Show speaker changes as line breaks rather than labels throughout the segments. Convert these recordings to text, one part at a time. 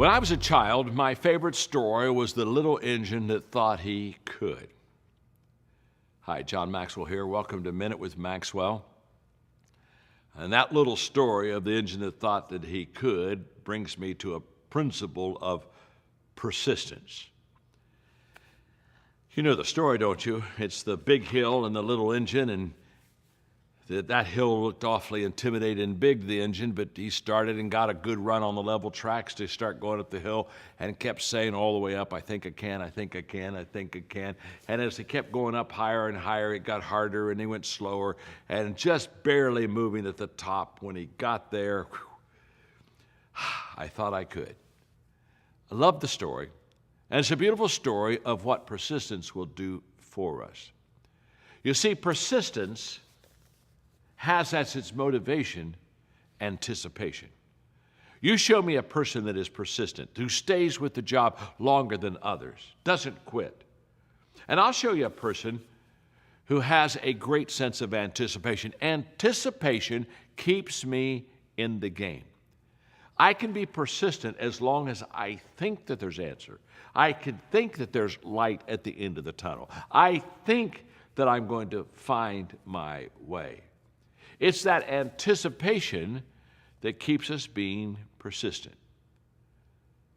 When I was a child, my favorite story was the little engine that thought he could. Hi, John Maxwell here. Welcome to Minute with Maxwell. And that little story of the engine that thought that he could brings me to a principle of persistence. You know the story, don't you? It's the big hill and the little engine, and that hill looked awfully intimidating and big to the engine, but he started and got a good run on the level tracks to start going up the hill and kept saying all the way up, I think I can, I think I can, I think I can. And as he kept going up higher and higher, it got harder and he went slower and just barely moving at the top. When he got there, I thought I could. I love the story, and it's a beautiful story of what persistence will do for us. You see, persistence has as its motivation anticipation. You show me a person that is persistent, who stays with the job longer than others, doesn't quit. And I'll show you a person who has a great sense of anticipation. Anticipation keeps me in the game. I can be persistent as long as I think that there's answer. I can think that there's light at the end of the tunnel. I think that I'm going to find my way. It's that anticipation that keeps us being persistent.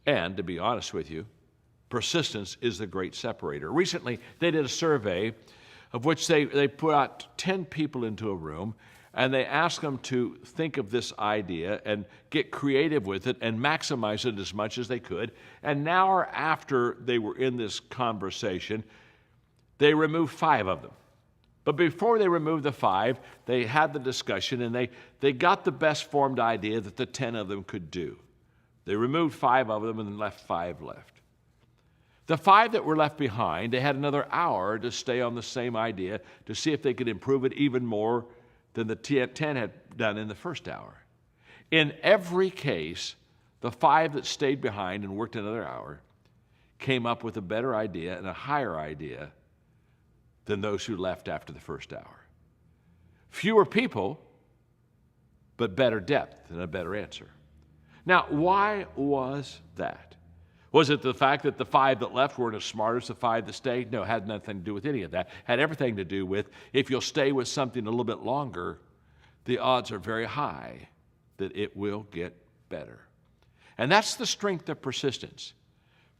And to be honest with you, persistence is the great separator. Recently, they did a survey of which they put out 10 people into a room, and they asked them to think of this idea and get creative with it and maximize it as much as they could. And now or after they were in this conversation, they removed 5 of them. But before they removed the 5, they had the discussion, and they got the best formed idea that the 10 of them could do. They removed 5 of them and left 5 left. The 5 that were left behind, they had another hour to stay on the same idea to see if they could improve it even more than the 10 had done in the first hour. In every case, the 5 that stayed behind and worked another hour came up with a better idea and a higher idea than those who left after the first hour. Fewer people, but better depth and a better answer. Now, why was that? Was it the fact that the 5 that left weren't as smart as the 5 that stayed? No, it had nothing to do with any of that. It had everything to do with if you'll stay with something a little bit longer, the odds are very high that it will get better. And that's the strength of persistence.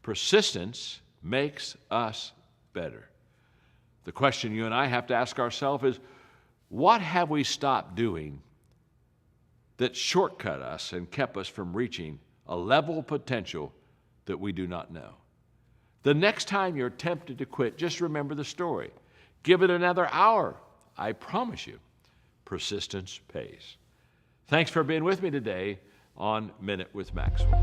Persistence makes us better. The question you and I have to ask ourselves is, what have we stopped doing that shortcut us and kept us from reaching a level of potential that we do not know? The next time you're tempted to quit, just remember the story. Give it another hour. I promise you, persistence pays. Thanks for being with me today on Minute with Maxwell.